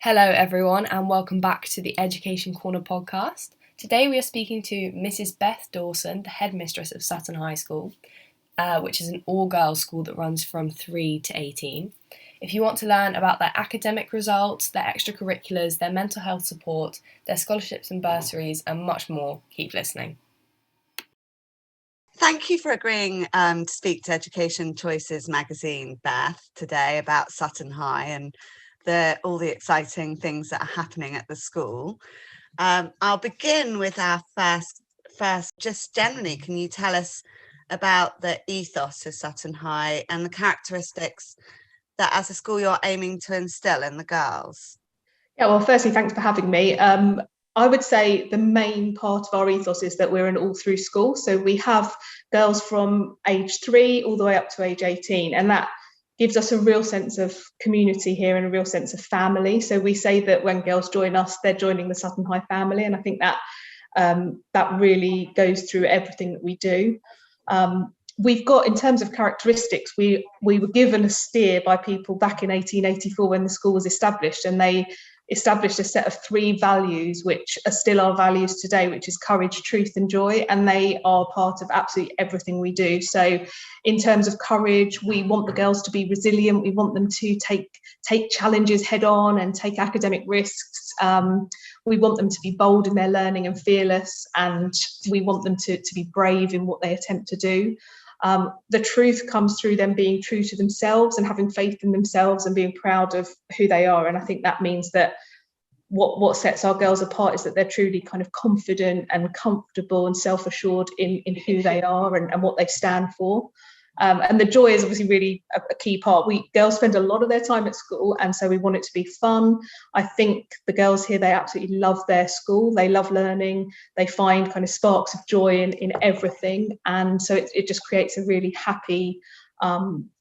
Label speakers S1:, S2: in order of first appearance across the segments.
S1: Hello, everyone, and welcome back to the Education Corner podcast. Today we are speaking to Mrs. Beth Dawson, the headmistress of Sutton High School, which is an all-girls school that runs from 3 to 18. If you want to learn about their academic results, their extracurriculars, their mental health support, their scholarships and bursaries, and much more, keep listening.
S2: Thank you for agreeing to speak to Education Choices magazine, Beth, today about Sutton High and all the exciting things that are happening at the school. I'll begin with our first. Just generally, can you tell us about the ethos of Sutton High and the characteristics that as a school you're aiming to instill in the girls?
S3: Yeah, well, firstly, thanks for having me. I would say the main part of our ethos is that we're an all-through school. So we have girls from age 3 all the way up to age 18, and that gives us a real sense of community here and a real sense of family. So we say that when girls join us, they're joining the Sutton High family, and I think that that really goes through everything that we do. We've got, in terms of characteristics, we were given a steer by people back in 1884 when the school was established, and they established a set of 3 values which are still our values today, which is courage, truth and joy, and they are part of absolutely everything we do. So in terms of courage, we want the girls to be resilient, we want them to take challenges head on and take academic risks. We want them to be bold in their learning and fearless, and we want them to be brave in what they attempt to do. The truth comes through them being true to themselves and having faith in themselves and being proud of who they are. And I think that means that what sets our girls apart is that they're truly kind of confident and comfortable and self-assured in who they are and what they stand for. And the joy is obviously really a key part. Girls spend a lot of their time at school, and so we want it to be fun. I think the girls here, they absolutely love their school. They love learning. They find kind of sparks of joy in everything. And so it just creates a really happy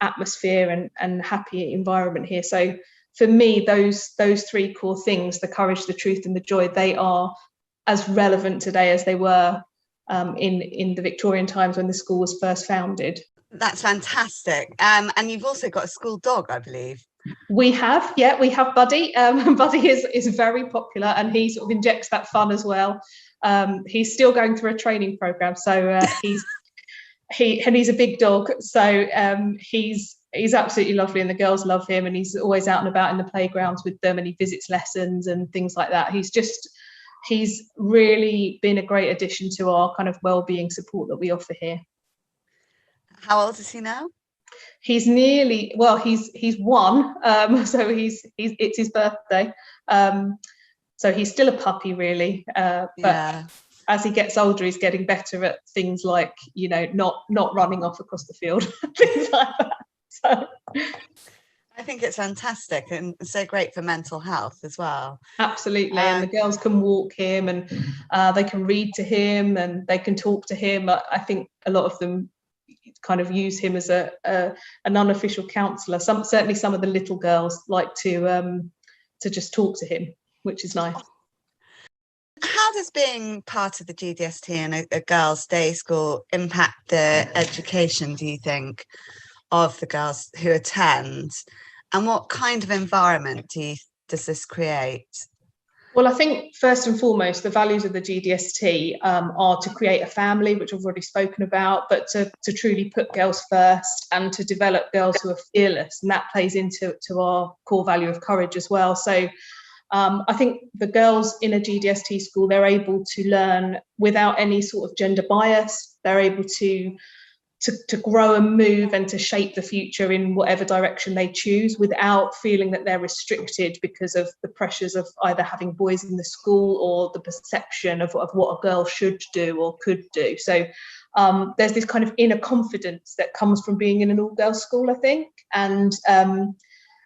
S3: atmosphere and happy environment here. So for me, those 3 core things, the courage, the truth and the joy, they are as relevant today as they were in the Victorian times when the school was first founded.
S2: That's fantastic. And you've also got a school dog, I believe.
S3: We have Buddy. Buddy is very popular, and he sort of injects that fun as well. He's still going through a training program, so he's a big dog. So he's absolutely lovely, and the girls love him, and he's always out and about in the playgrounds with them, and he visits lessons and things like that. He's really been a great addition to our kind of well-being support that we offer here.
S2: How old is he now?
S3: He's he's 1, so it's his birthday. So he's still a puppy, really. But as he gets older, he's getting better at things like, not running off across the field, things like that. So
S2: I think it's fantastic and so great for mental health as well.
S3: Absolutely. And the girls can walk him, and they can read to him, and they can talk to him. I think a lot of them kind of use him as an unofficial counsellor. Certainly some of the little girls like to just talk to him, which is nice.
S2: How does being part of the GDST and a girls' day school impact the education, do you think, of the girls who attend? And what kind of environment does this create?
S3: Well, I think first and foremost, the values of the GDST are to create a family, which I've already spoken about, but to truly put girls first and to develop girls who are fearless. And that plays into our core value of courage as well. So I think the girls in a GDST school, they're able to learn without any sort of gender bias. They're able to grow and move and to shape the future in whatever direction they choose without feeling that they're restricted because of the pressures of either having boys in the school or the perception of what a girl should do or could do. So there's this kind of inner confidence that comes from being in an all-girls school, I think. And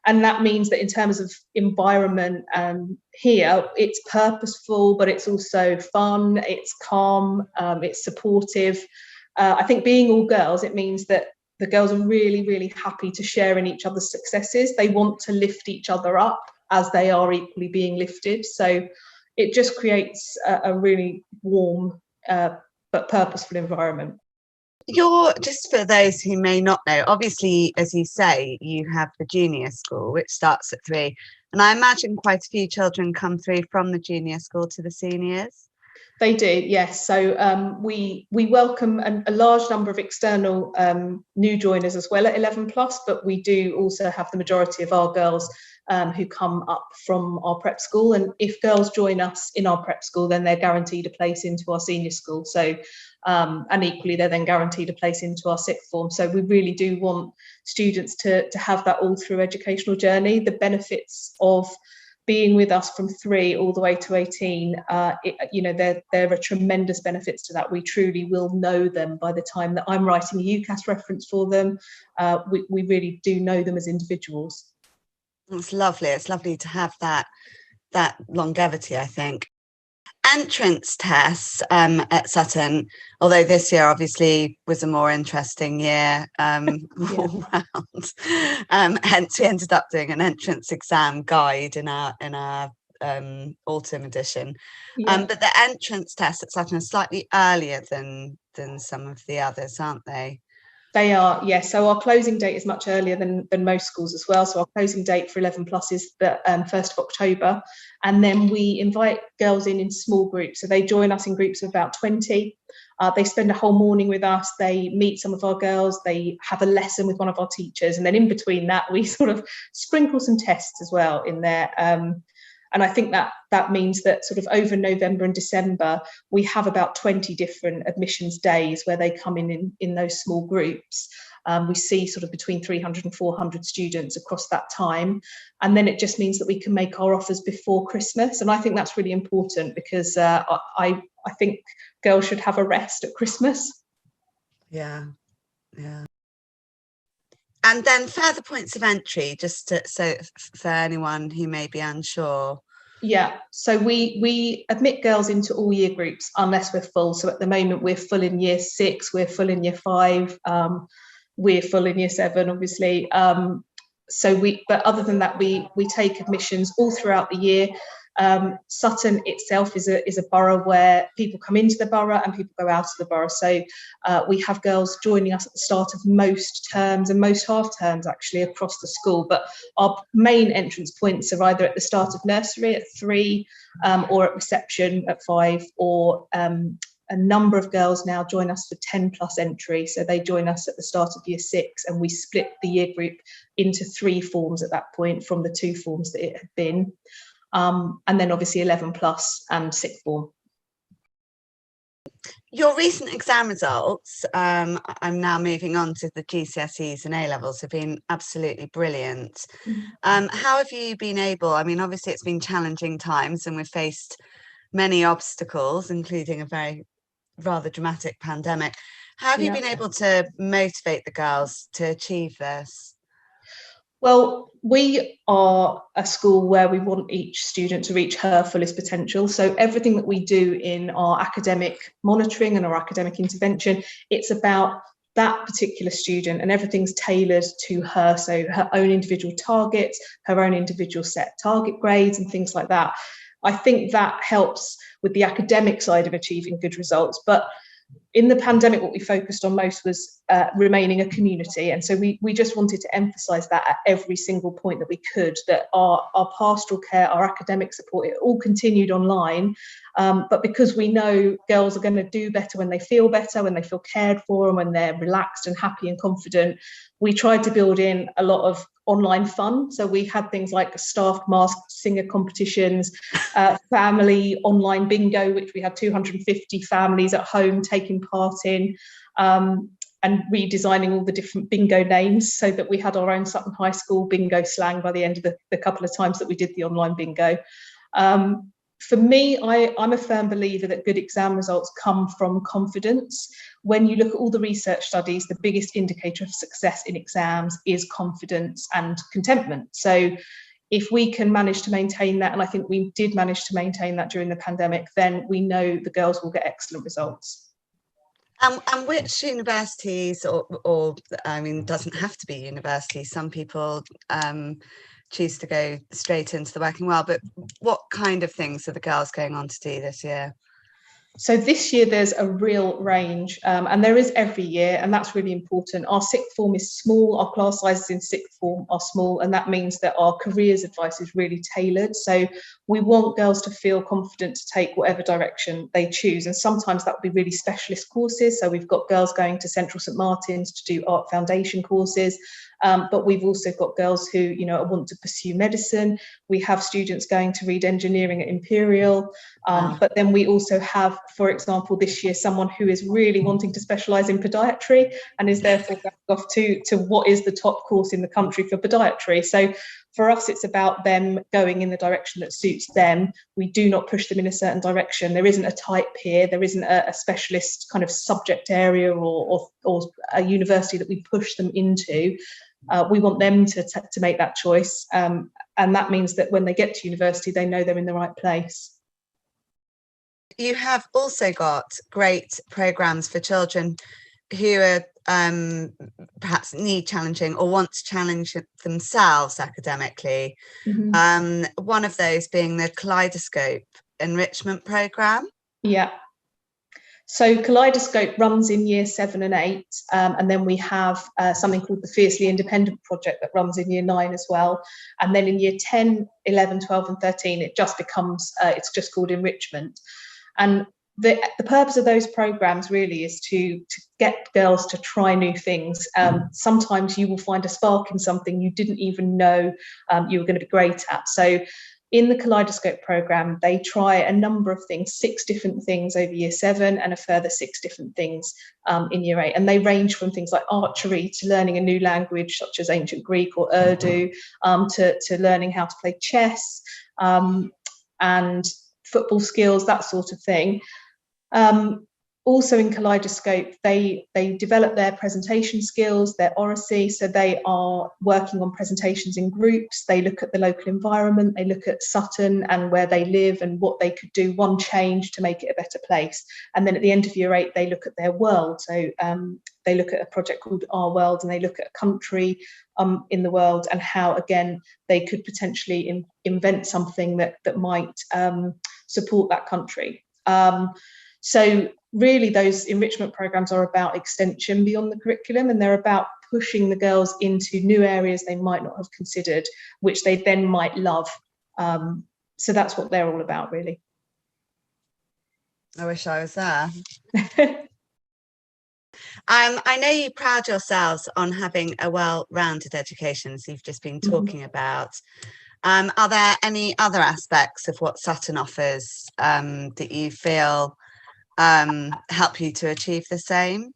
S3: that means that in terms of environment here, it's purposeful, but it's also fun, it's calm, it's supportive. I think being all girls, it means that the girls are really, really happy to share in each other's successes. They want to lift each other up as they are equally being lifted. So it just creates a really warm but purposeful environment.
S2: You're, just for those who may not know, obviously, as you say, you have the junior school, which starts at 3. And I imagine quite a few children come through from the junior school to the seniors.
S3: They do, yes. So we welcome a large number of external new joiners as well at 11 plus, but we do also have the majority of our girls who come up from our prep school. And if girls join us in our prep school, then they're guaranteed a place into our senior school. So and equally, they're then guaranteed a place into our sixth form. So we really do want students to have that all through educational journey. The benefits of being with us from 3 all the way to 18, there are tremendous benefits to that. We truly will know them by the time that I'm writing a UCAS reference for them. We really do know them as individuals.
S2: It's lovely. It's lovely to have that longevity, I think. Entrance tests at Sutton, although this year obviously was a more interesting year all round. Hence we ended up doing an entrance exam guide in our autumn edition. But the entrance tests at Sutton are slightly earlier than some of the others, aren't they?
S3: They are, yes. So our closing date is much earlier than most schools as well. So our closing date for 11 plus is the 1st of October. And then we invite girls in small groups. So they join us in groups of about 20. They spend a whole morning with us. They meet some of our girls. They have a lesson with one of our teachers. And then in between that, we sort of sprinkle some tests as well in there. And I think that means that sort of over November and December, we have about 20 different admissions days where they come in those small groups. We see sort of between 300 and 400 students across that time. And then it just means that we can make our offers before Christmas. And I think that's really important because I think girls should have a rest at Christmas.
S2: Yeah. And then further points of entry, so for anyone who may be unsure.
S3: Yeah, so we admit girls into all year groups unless we're full. So at the moment we're full in year 6, we're full in year 5, we're full in year 7, obviously. But other than that, we take admissions all throughout the year. Sutton itself is a borough where people come into the borough and people go out of the borough. So we have girls joining us at the start of most terms and most half terms actually across the school. But our main entrance points are either at the start of nursery at 3 or at reception at 5, or a number of girls now join us for 10 plus entry. So they join us at the start of year 6 and we split the year group into 3 forms at that point from the 2 forms that it had been. And then obviously 11 plus and sixth form.
S2: Your recent exam results, I'm now moving on to the GCSEs and A-levels, have been absolutely brilliant. How have you been able, I mean, obviously it's been challenging times and we've faced many obstacles, including a rather dramatic pandemic. How have you been able to motivate the girls to achieve this?
S3: Well, we are a school where we want each student to reach her fullest potential. So everything that we do in our academic monitoring and our academic intervention, it's about that particular student and everything's tailored to her. So her own individual targets, her own individual set target grades and things like that. I think that helps with the academic side of achieving good results. But in the pandemic, what we focused on most was remaining a community. And so we just wanted to emphasise that at every single point that we could, that our pastoral care, our academic support, it all continued online. But because we know girls are going to do better when they feel cared for, and when they're relaxed and happy and confident, we tried to build in a lot of online fun. So we had things like staffed masked singer competitions, family online bingo, which we had 250 families at home taking part in, and redesigning all the different bingo names so that we had our own Sutton High School bingo slang by the end of the couple of times that we did the online bingo. For me, I'm a firm believer that good exam results come from confidence. When you look at all the research studies, the biggest indicator of success in exams is confidence and contentment. So if we can manage to maintain that, and I think we did manage to maintain that during the pandemic, then we know the girls will get excellent results.
S2: And which universities, or I mean, doesn't have to be universities, some people choose to go straight into the working world, but what kind of things are the girls going on to do this year?
S3: So this year there's a real range, and there is every year, and that's really important. Our sixth form is small, our class sizes in sixth form are small, and that means that our careers advice is really tailored. So we want girls to feel confident to take whatever direction they choose, and sometimes that will be really specialist courses. So we've got girls going to Central St Martin's to do art foundation courses, but we've also got girls who, you know, want to pursue medicine. We have students going to read engineering at Imperial. But then we also have, for example, this year, someone who is really wanting to specialise in podiatry and is therefore going off to what is the top course in the country for podiatry. So for us, it's about them going in the direction that suits them. We do not push them in a certain direction. There isn't a type here. There isn't a specialist kind of subject area or a university that we push them into. We want them to make that choice. And that means that when they get to university, they know they're in the right place.
S2: You have also got great programs for children who are perhaps need challenging or want to challenge themselves academically.
S3: Mm-hmm.
S2: One of those being the Kaleidoscope enrichment program.
S3: Yeah. So Kaleidoscope runs in year 7 and 8, and then we have something called the Fiercely Independent project that runs in year 9 as well. And then in year 10, 11, 12 and 13, it just becomes, it's just called enrichment. And the purpose of those programs really is to get girls to try new things. Sometimes you will find a spark in something you didn't even know you were going to be great at. So in the Kaleidoscope program, they try a number of things, 6 different things over year 7 and a further 6 different things in year 8. And they range from things like archery to learning a new language such as ancient Greek or Urdu, to learning how to play chess and football skills, that sort of thing. Also in Kaleidoscope, they develop their presentation skills, their oracy, so they are working on presentations in groups. They look at the local environment, they look at Sutton and where they live and what they could do, one change to make it a better place. And then at the end of year 8, they look at their world. So they look at a project called Our World, and they look at a country in the world and how, again, they could potentially invent something that might support that country. So really those enrichment programs are about extension beyond the curriculum, and they're about pushing the girls into new areas they might not have considered, which they then might love. So that's what they're all about, really.
S2: I wish I was there. I know you pride yourselves on having a well-rounded education, as you've just been talking about. Are there any other aspects of what Sutton offers that you feel help you to achieve the same?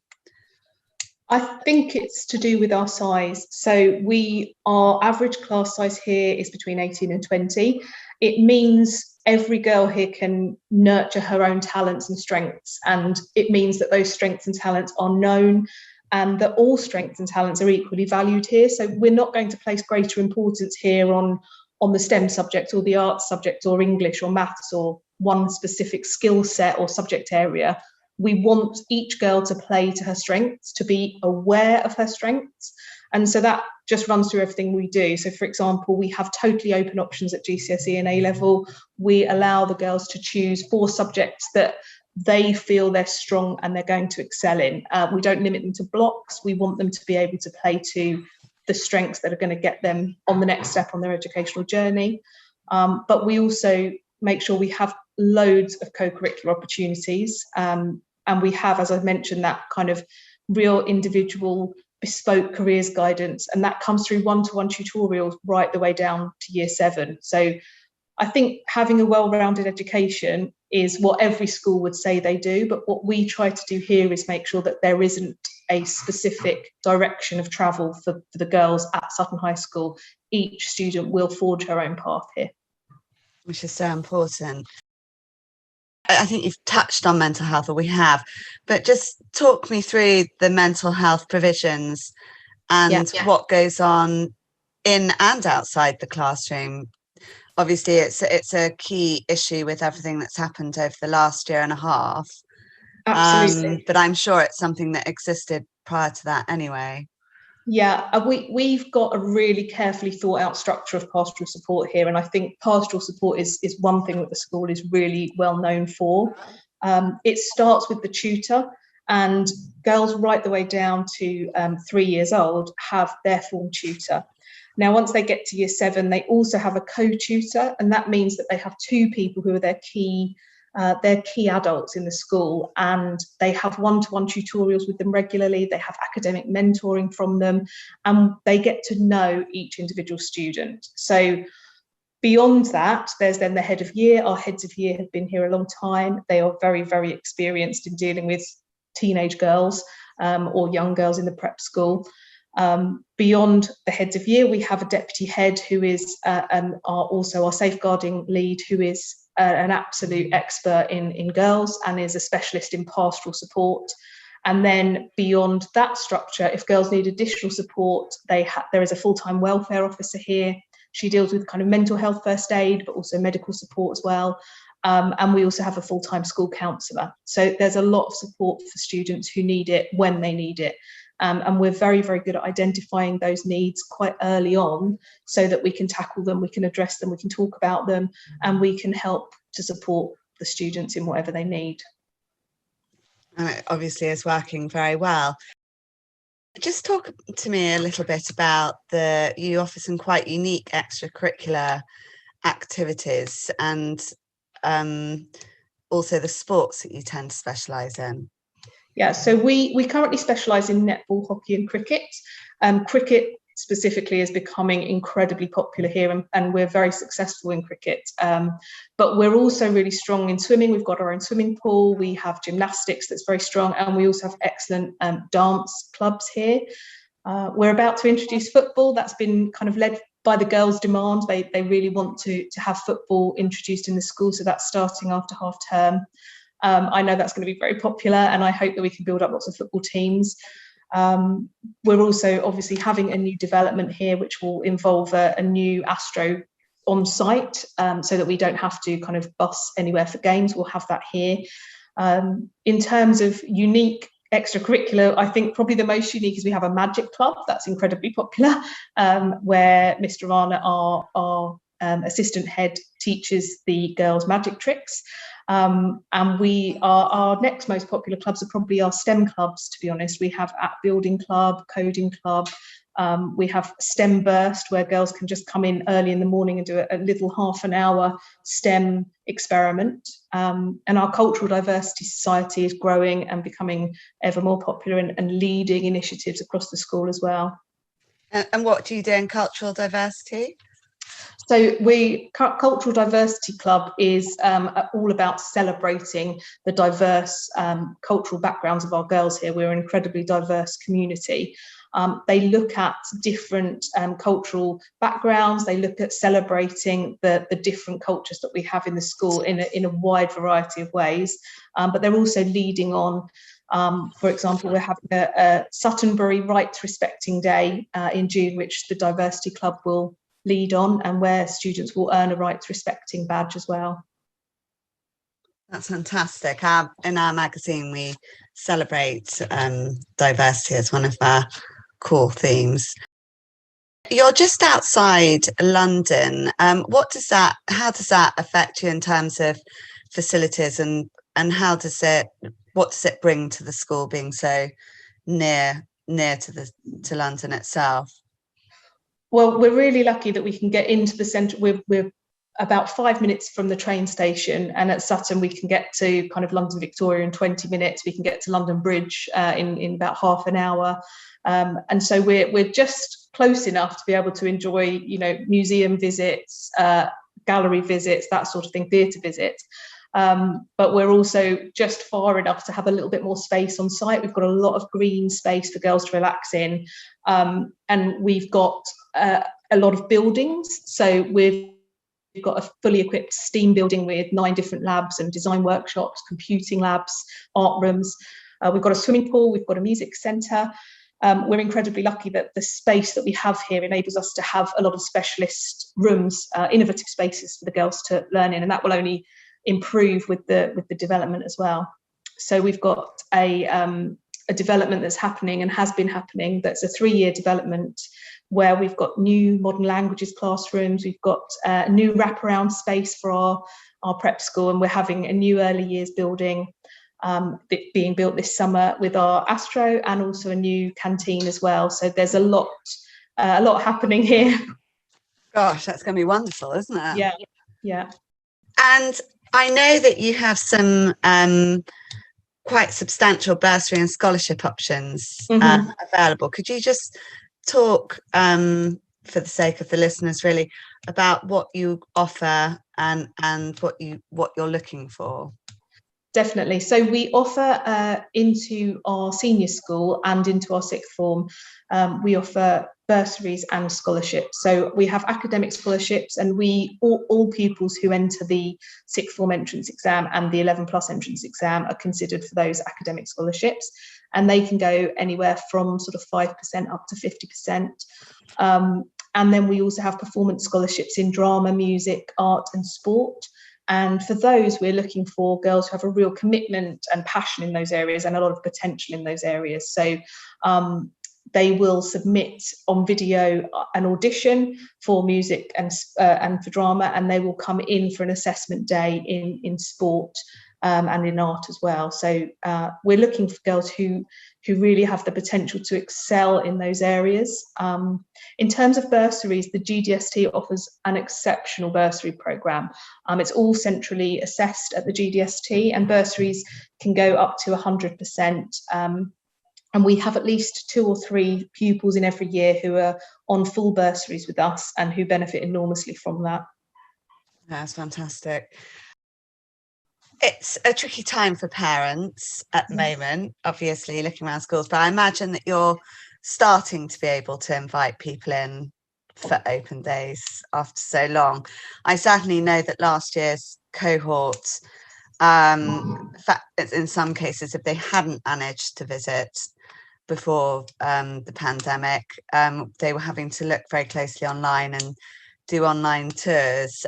S3: I think it's to do with our size. So our average class size here is between 18 and 20. It means every girl here can nurture her own talents and strengths, and it means that those strengths and talents are known and that all strengths and talents are equally valued here. So we're not going to place greater importance here on the STEM subject or the arts subject or English or maths or one specific skill set or subject area. We want each girl to play to her strengths, to be aware of her strengths. And so that just runs through everything we do. So, for example, we have totally open options at GCSE and A-level. We allow the girls to choose 4 subjects that they feel they're strong and they're going to excel in. We don't limit them to blocks. We want them to be able to play to the strengths that are going to get them on the next step on their educational journey. But we also make sure we have loads of co-curricular opportunities. And we have, as I've mentioned, that kind of real individual bespoke careers guidance, and that comes through one-to-one tutorials right the way down to year 7. So I think having a well-rounded education is what every school would say they do, but what we try to do here is make sure that there isn't a specific direction of travel for the girls at Sutton High School. Each student will forge her own path here.
S2: Which is so important. I think you've touched on mental health, or we have, but just talk me through the mental health provisions and what goes on in and outside the classroom. Obviously, it's a key issue with everything that's happened over the last year and a half.
S3: Absolutely.
S2: But I'm sure it's something that existed prior to that anyway.
S3: Yeah, we've got a really carefully thought out structure of pastoral support here, and I think pastoral support is one thing that the school is really well known for. It starts with the tutor, and girls right the way down to 3 years old have their form tutor. Now, once they get to year 7, they also have a co-tutor, and that means that they have 2 people who are their key adults in the school, and they have one-to-one tutorials with them regularly. They have academic mentoring from them, and they get to know each individual student. So beyond that, there's then the head of year. Our heads of year have been here a long time. They are very, very experienced in dealing with teenage girls or young girls in the prep school. Beyond the heads of year, we have a deputy head who is also our safeguarding lead, who is an absolute expert in girls and is a specialist in pastoral support. And then beyond that structure, if girls need additional support, there is a full-time welfare officer here. She deals with kind of mental health first aid, but also medical support as well. And we also have a full-time school counsellor. So there's a lot of support for students who need it when they need it. And we're very, very good at identifying those needs quite early on so that we can tackle them, we can address them, we can talk about them, and we can help to support the students in whatever they need.
S2: And it obviously is working very well. Just talk to me a little bit about you offer some quite unique extracurricular activities and also the sports that you tend to specialise in.
S3: Yeah, so we currently specialise in netball, hockey and cricket. Cricket specifically is becoming incredibly popular here, and we're very successful in cricket. But we're also really strong in swimming. We've got our own swimming pool. We have gymnastics that's very strong, and we also have excellent dance clubs here. We're about to introduce football. That's been kind of led by the girls' demand. They really want to have football introduced in the school, so that's starting after half term. I know that's going to be very popular, and I hope that we can build up lots of football teams. We're also obviously having a new development here, which will involve a new Astro on site, so that we don't have to kind of bus anywhere for games. We'll have that here. In terms of unique extracurricular, I think probably the most unique is we have a magic club that's incredibly popular, where Mr. Rana, our assistant head, teaches the girls magic tricks. And our next most popular clubs are probably our STEM clubs, to be honest. We have app building club, coding club. We have STEM burst, where girls can just come in early in the morning and do a little half an hour STEM experiment. And our cultural diversity society is growing and becoming ever more popular and leading initiatives across the school as well.
S2: And what do you do in cultural diversity?
S3: So Cultural Diversity Club is all about celebrating the diverse cultural backgrounds of our girls here. We're an incredibly diverse community. They look at different cultural backgrounds. They look at celebrating the different cultures that we have in the school in a wide variety of ways. But they're also leading on, for example, we're having a Suttonbury Rights Respecting Day in June, which the Diversity Club will lead on, and where students will earn a rights respecting badge as well.
S2: That's fantastic. In our magazine, we celebrate diversity as one of our core themes. You're just outside London. How does that affect you in terms of facilities, and what does it bring to the school being so near to London itself?
S3: Well, we're really lucky that we can get into the centre. We're about 5 minutes from the train station, and at Sutton we can get to kind of London Victoria in 20 minutes. We can get to London Bridge in about half an hour, and so we're just close enough to be able to enjoy, museum visits, gallery visits, that sort of thing, theatre visits. But we're also just far enough to have a little bit more space on site. We've got a lot of green space for girls to relax in, and we've got a lot of buildings. So we've got a fully equipped STEAM building with 9 different labs and design workshops, computing labs, art rooms. We've got a swimming pool, we've got a music centre. We're incredibly lucky that the space that we have here enables us to have a lot of specialist rooms, innovative spaces for the girls to learn in, and that will only improve with the development as well. So we've got a a development that's happening and has been happening. That's a 3-year development where we've got new modern languages classrooms, we've got a new wraparound space for our prep school, and we're having a new early years building being built this summer with our Astro, and also a new canteen as well. So there's a lot happening here.
S2: Gosh, that's going to be wonderful, isn't it?
S3: Yeah.
S2: And I know that you have some quite substantial bursary and scholarship options available. Could you just talk, for the sake of the listeners, really, about what you offer and what you're looking for?
S3: Definitely. So we offer into our senior school and into our sixth form, we offer bursaries and scholarships. So we have academic scholarships, and all pupils who enter the sixth form entrance exam and the 11 plus entrance exam are considered for those academic scholarships, and they can go anywhere from sort of 5% up to 50%. And then we also have performance scholarships in drama, music, art and sport. And for those, we're looking for girls who have a real commitment and passion in those areas and a lot of potential in those areas. So they will submit on video an audition for music and for drama, and they will come in for an assessment day in sport and in art as well. So we're looking for girls who really have the potential to excel in those areas. In terms of bursaries, the GDST offers an exceptional bursary programme. It's all centrally assessed at the GDST, and bursaries can go up to 100%. And we have at least 2 or 3 pupils in every year who are on full bursaries with us and who benefit enormously from that.
S2: That's fantastic. It's a tricky time for parents at the moment, obviously, looking around schools, but I imagine that you're starting to be able to invite people in for open days after so long. I certainly know that last year's cohort, in some cases, if they hadn't managed to visit before the pandemic, they were having to look very closely online and do online tours.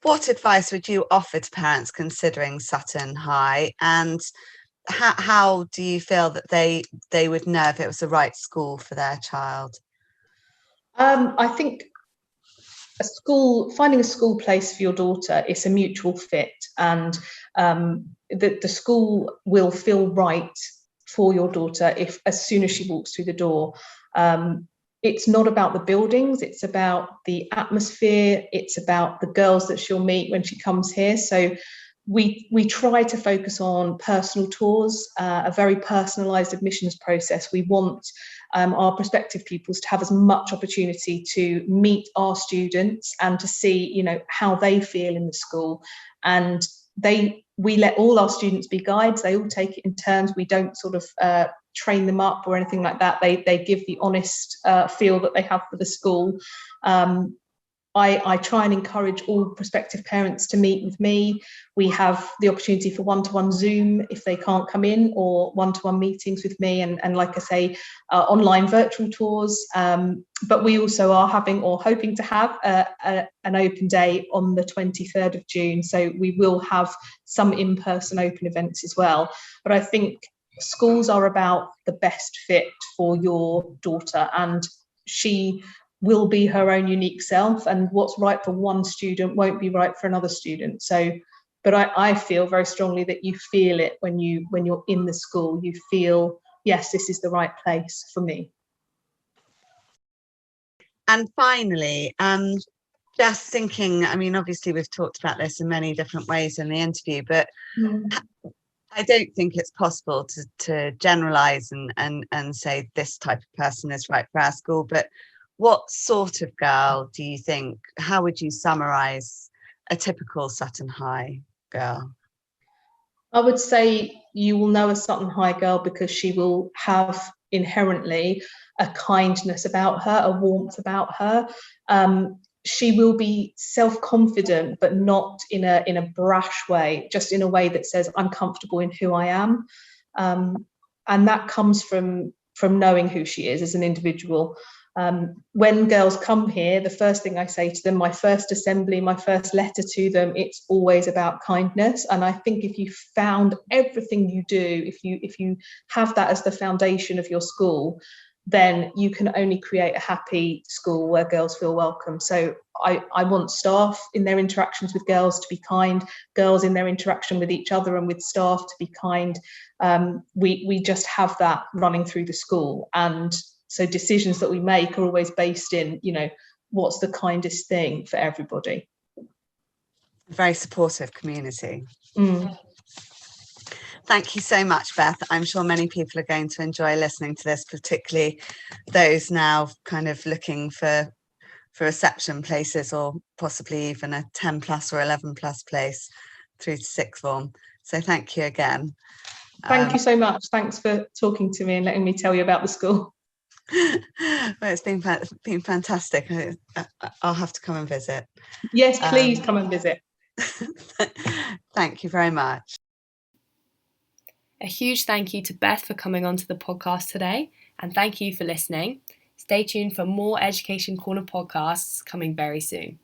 S2: What advice would you offer to parents considering Sutton High, and how do you feel that they would know if it was the right school for their child?
S3: I think finding a school place for your daughter is a mutual fit, and the school will feel right for your daughter as soon as she walks through the door. It's not about the buildings, it's about the atmosphere, it's about the girls that she'll meet when she comes here. So we try to focus on personal tours, a very personalised admissions process. We want our prospective pupils to have as much opportunity to meet our students and to see, how they feel in the school. And we let all our students be guides. They all take it in turns. We don't sort of train them up or anything like that. They give the honest feel that they have for the school. I try and encourage all prospective parents to meet with me. We have the opportunity for one-to-one Zoom if they can't come in, or one-to-one meetings with me, and like I say, online virtual tours. But we also are having, or hoping to have, an open day on the 23rd of June. So we will have some in-person open events as well. But I think schools are about the best fit for your daughter, and she will be her own unique self, and what's right for one student won't be right for another student. So, but I feel very strongly that you feel it when you're in the school. You feel, yes, this is the right place for me.
S2: And finally, just thinking, I mean, obviously we've talked about this in many different ways in the interview, but I don't think it's possible to generalise and say this type of person is right for our school. But what sort of girl do you think, how would you summarise a typical Sutton High girl?
S3: I would say you will know a Sutton High girl because she will have inherently a kindness about her, a warmth about her. She will be self-confident, but not in a brash way, just in a way that says, I'm comfortable in who I am. And that comes from knowing who she is as an individual. When girls come here, the first thing I say to them, my first assembly, my first letter to them, it's always about kindness. And I think if you found everything you do, if you have that as the foundation of your school, then you can only create a happy school where girls feel welcome. So I want staff in their interactions with girls to be kind, girls in their interaction with each other and with staff to be kind. We just have that running through the school. And so decisions that we make are always based in, what's the kindest thing for everybody.
S2: Very supportive community.
S3: Mm.
S2: Thank you so much, Beth. I'm sure many people are going to enjoy listening to this, particularly those now kind of looking for reception places, or possibly even a 10 plus or 11 plus place through to sixth form. So thank you again.
S3: Thank you so much. Thanks for talking to me and letting me tell you about the school.
S2: Well, it's been fantastic. I'll have to come and visit.
S3: Yes, please come and visit.
S2: Thank you very much.
S1: A huge thank you to Beth for coming onto the podcast today, and thank you for listening. Stay tuned for more Education Corner podcasts coming very soon.